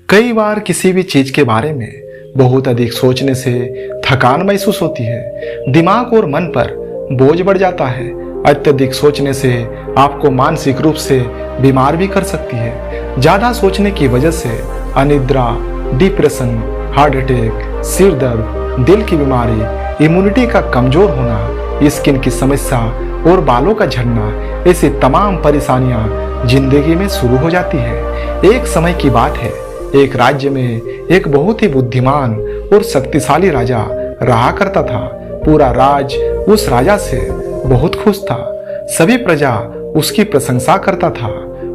कई बार किसी भी चीज के बारे में बहुत अधिक सोचने से थकान महसूस होती है। दिमाग और मन पर बोझ बढ़ जाता है। अत्यधिक सोचने से आपको मानसिक रूप से बीमार भी कर सकती है। ज्यादा सोचने की वजह से अनिद्रा, डिप्रेशन, हार्ट अटैक, सिर दर्द, दिल की बीमारी, इम्यूनिटी का कमजोर होना, स्किन की समस्या और बालों का झड़ना, ऐसी तमाम परेशानियां जिंदगी में शुरू हो जाती है। एक समय की बात है, एक राज्य में एक बहुत ही बुद्धिमान और शक्तिशाली राजा रहा करता था। पूरा राज्य उस राजा से बहुत खुश था। सभी प्रजा उसकी प्रशंसा करता था।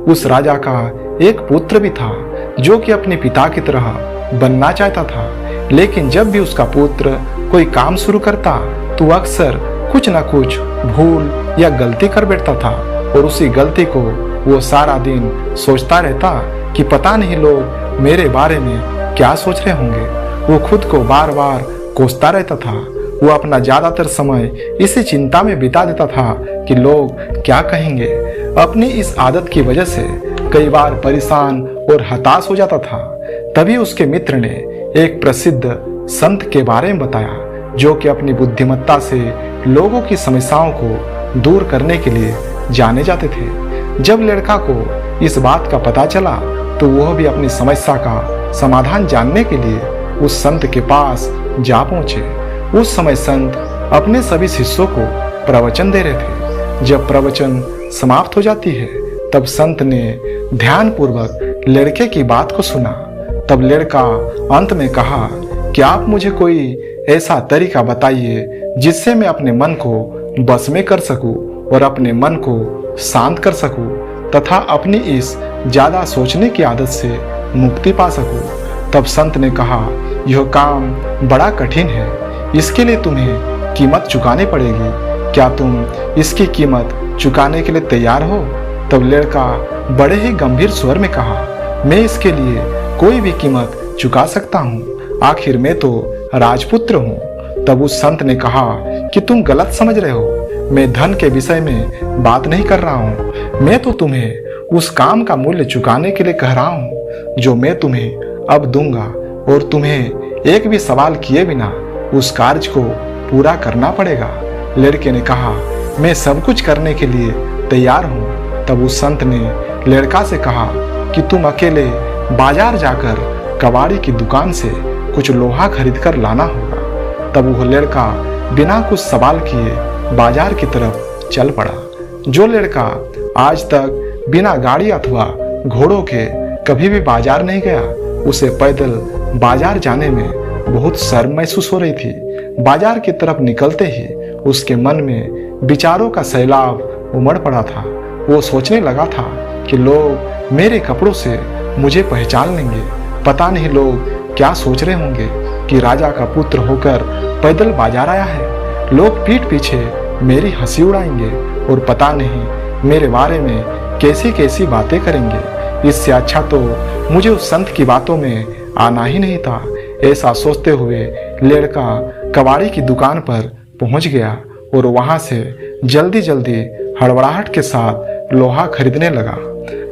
उस राजा का एक पुत्र भी था जो कि अपने पिता की तरह बनना चाहता था। लेकिन जब भी उसका पुत्र कोई काम शुरू करता तो अक्सर कुछ न कुछ भूल या गलती कर बैठता था और उसी गलती को वो सारा दिन सोचता रहता कि पता नहीं लोग मेरे बारे में क्या सोच रहे होंगे। वो खुद को बार बार कोसता रहता था। वो अपना ज्यादातर समय इसी चिंता में बिता देता था कि लोग क्या कहेंगे। अपनी इस आदत की वजह से कई बार परेशान और हताश हो जाता था। तभी उसके मित्र ने एक प्रसिद्ध संत के बारे में बताया जो कि अपनी बुद्धिमत्ता से लोगों की समस्याओं को दूर करने के लिए जाने जाते थे। जब लड़का को इस बात का पता चला तो वह भी अपनी समस्या का समाधान जानने के लिए उस संत के पास जा पहुंचे। उस समय संत अपने सभी शिष्यों को प्रवचन दे रहे थे। जब प्रवचन समाप्त हो जाती है तब संत ने ध्यानपूर्वक लड़के की बात को सुना। तब लड़का अंत में कहा कि आप मुझे कोई ऐसा तरीका बताइए जिससे मैं अपने मन को बस में कर सकूं और अपने मन को शांत कर सकूं तथा अपनी इस ज्यादा सोचने की आदत से मुक्ति पा सकूं। तब संत ने कहा, यह काम बड़ा कठिन है, इसके लिए तुम्हें कीमत चुकानी पड़ेगी। क्या तुम इसकी कीमत चुकाने के लिए तैयार हो? तब लड़का बड़े ही गंभीर स्वर में कहा, मैं इसके लिए कोई भी कीमत चुका सकता हूँ, आखिर मैं तो राजपुत्र हूँ। तब उस संत ने कहा कि तुम गलत समझ रहे हो, मैं धन के विषय में बात नहीं कर रहा हूँ। मैं तो तुम्हें उस काम का मूल्य चुकाने के लिए कह रहा हूँ जो मैं तुम्हें अब दूंगा और तुम्हें एक भी सवाल किए बिना उस कार्य को पूरा करना पड़ेगा। लड़के ने कहा, मैं सब कुछ करने के लिए तैयार हूँ। तब उस संत ने लड़का से कहा कि तुम अकेले बाजार जाकर कबाड़ी की दुकान से कुछ लोहा खरीद कर लाना होगा। तब वह लड़का बिना कुछ सवाल किए बाजार की तरफ चल पड़ा। जो लड़का आज तक बिना गाड़ी अथवा घोड़ों के कभी भी बाजार नहीं गया, उसे पैदल बाजार जाने में बहुत शर्म महसूस हो रही थी। बाजार की तरफ निकलते ही उसके मन में विचारों का सैलाब उमड़ पड़ा था। वो सोचने लगा था कि लोग मेरे कपड़ों से मुझे पहचान लेंगे। पता नहीं लोग क्या सोच रहे होंगे कि राजा का पुत्र होकर पैदल बाजार आया है। लोग पीठ पीछे मेरी हंसी उड़ाएंगे और पता नहीं मेरे बारे में कैसी कैसी बातें करेंगे। इससे अच्छा तो मुझे उस संत की बातों में आना ही नहीं था। ऐसा सोचते हुए लड़का कबाड़ी की दुकान पर पहुंच गया और वहां से जल्दी जल्दी हड़बड़ाहट के साथ लोहा खरीदने लगा।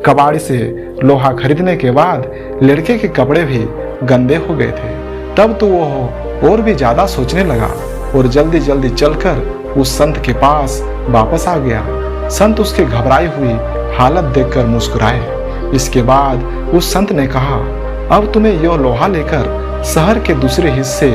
कबाड़ी से लोहा खरीदने के बाद लड़के के कपड़े भी गंदे हो गए थे। तब तो वह और भी ज्यादा सोचने लगा और जल्दी जल्दी चलकर उस संत के पास वापस आ गया। संत उसके घबराई हुई हालत देखकर मुस्कुराए। इसके बाद उस संत ने कहा, अब तुम्हें यह लोहा लेकर शहर के दूसरे हिस्से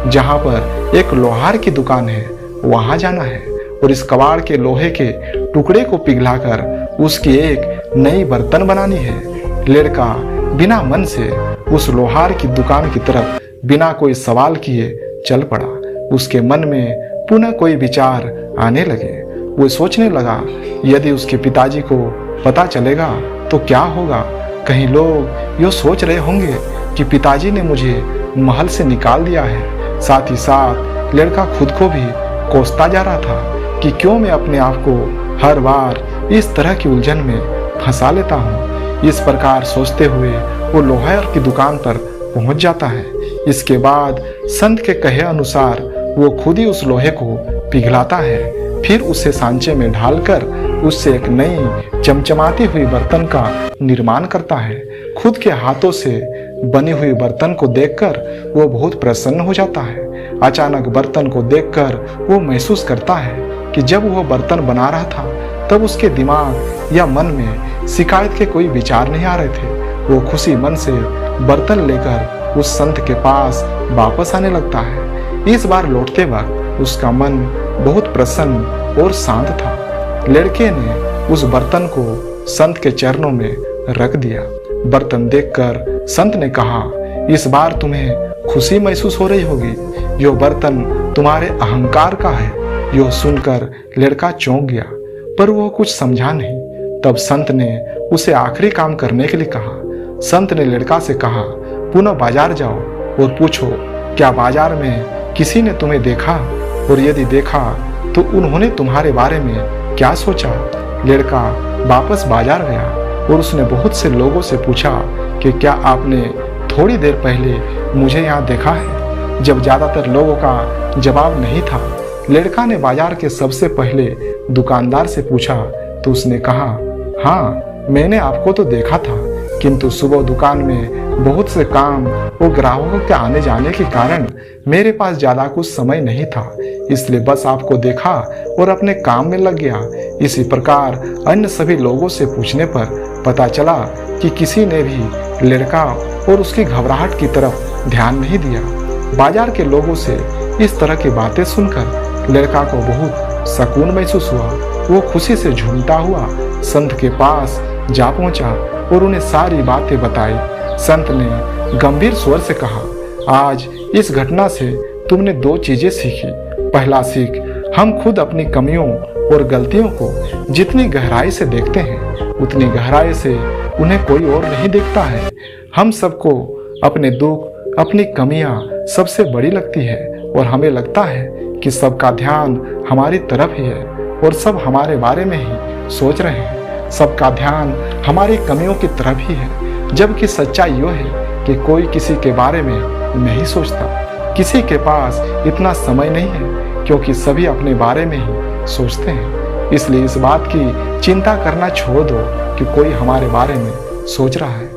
जहां पर एक लोहार की दुकान है वहां जाना है और इस कबाड़ के लोहे के टुकड़े को पिघलाकर उसकी एक नई बर्तन बनानी है। लड़का बिना मन से उस लोहार की दुकान की तरफ बिना कोई सवाल किए चल पड़ा। उसके मन में पुनः कोई विचार आने लगे। वो सोचने लगा, यदि उसके पिताजी को पता चलेगा तो क्या होगा? कहीं लोग ये सोच रहे होंगे कि पिताजी ने मुझे महल से निकाल दिया है। साथ ही साथ लड़का खुद को भी कोसता जा रहा था कि क्यों मैं अपने आप को हर बार इस तरह की उलझन में फंसा लेता हूँ। इस प्रकार सोचते हुए वो लोहार की दुकान पर पहुंच जाता है। इसके बाद संत के कहे अनुसार वो खुद ही उस लोहे को पिघलाता है, फिर उसे सांचे में ढालकर उससे एक नई चमचमाती हुई बर्तन का निर्माण करता है। खुद के हाथों से बनी हुई बर्तन को देखकर वो बहुत प्रसन्न हो जाता है। अचानक बर्तन को देखकर वो महसूस करता है कि जब वो बर्तन बना रहा था तब उसके दिमाग या मन में शिकायत के कोई विचार नहीं आ रहे थे। वो खुशी मन से बर्तन लेकर उस संत के पास वापस आने लगता है। इस बार लौटते वक्त उसका मन बहुत प्रसन्न और शांत था। लड़के ने उस बर्तन को संत के चरणों में रख दिया। बर्तन देखकर संत ने कहा, इस बार तुम्हें खुशी महसूस हो रही होगी, यो बर्तन तुम्हारे अहंकार का है। यो सुनकर लड़का चौंक गया, पर वो कुछ समझा नहीं। तब संत ने उसे आखिरी काम करने के लिए कहा। संत ने लड़का से कहा, पुनः बाजार जाओ और पूछो क्या बाजार में किसी ने तुम्हें देखा, और यदि देखा तो उन्होंने तुम्हारे बारे में क्या सोचा। लड़का वापस बाजार गया और उसने बहुत से लोगों से पूछा कि क्या आपने थोड़ी देर पहले मुझे यहाँ देखा है। जब ज़्यादातर लोगों का जवाब नहीं था, लड़का ने बाजार के सबसे पहले दुकानदार से पूछा तो उसने कहा, हाँ मैंने आपको तो देखा था, किंतु सुबह दुकान में बहुत से काम और ग्राहकों के आने जाने के कारण मेरे पास ज़्यादा कुछ समय नहीं था, इसलिए बस आपको देखा और अपने काम में लग गया। इसी प्रकार अन्य सभी लोगों से पूछने पर पता चला कि किसी ने भी लड़का और उसकी घबराहट की तरफ ध्यान नहीं दिया। बाजार के लोगों से इस तरह की बातें सुनकर लड़का को बहुत सुकून महसूस हुआ। वो खुशी से झूमता हुआ संत के पास जा पहुंचा और उन्हें सारी बातें बताई। संत ने गंभीर स्वर से कहा, आज इस घटना से तुमने दो चीजें सीखी। पहला सीख, हम खुद अपनी कमियों और गलतियों को जितनी गहराई से देखते हैं उतनी गहराई से उन्हें कोई और नहीं देखता है। हम सबको अपने दुख, अपनी कमियां सबसे बड़ी लगती है और हमें लगता है कि सबका ध्यान हमारी तरफ ही है और सब हमारे बारे में ही सोच रहे हैं। सबका ध्यान हमारी कमियों की तरफ ही है, जबकि सच्चाई यह है कि कोई किसी के बारे में नहीं सोचता। किसी के पास इतना समय नहीं है क्योंकि सभी अपने बारे में ही सोचते हैं। इसलिए इस बात की चिंता करना छोड़ दो कि कोई हमारे बारे में सोच रहा है।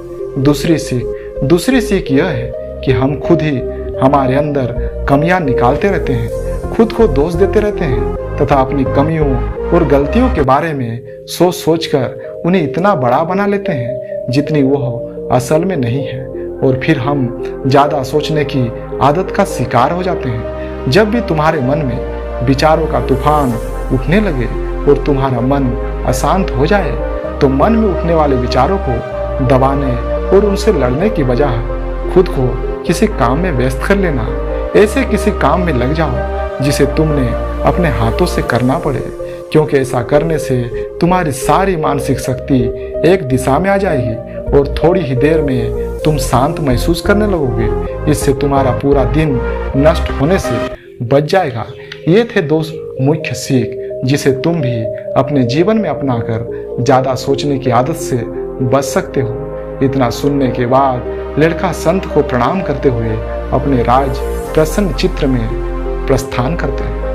दूसरी सीख यह है कि हम खुद ही हमारे अंदर कमियां निकालते रहते हैं, खुद को दोष देते रहते हैं तथा अपनी कमियों और गलतियों के बारे में सोच सोचकर उन्हें इतना बड़ा बना लेते हैं जितनी वो असल में नहीं है, और फिर हम ज़्यादा सोचने की आदत का शिकार हो जाते हैं। जब भी तुम्हारे मन में विचारों का तूफान उठने लगे और तुम्हारा मन अशांत हो जाए तो मन में उठने वाले विचारों को दबाने और उनसे लड़ने की बजाय खुद को किसी काम में व्यस्त कर लेना। ऐसे किसी काम में लग जाओ जिसे तुमने अपने हाथों से करना पड़े, क्योंकि ऐसा करने से तुम्हारी सारी मानसिक शक्ति एक दिशा में आ जाएगी और थोड़ी ही देर में तुम शांत महसूस करने लगोगे। इससे तुम्हारा पूरा दिन नष्ट होने से बच जाएगा। ये थे दो मुख्य सीख जिसे तुम भी अपने जीवन में अपनाकर ज़्यादा सोचने की आदत से बच सकते हो। इतना सुनने के बाद लड़का संत को प्रणाम करते हुए अपने राज प्रसन्न चित्र में प्रस्थान करते हैं।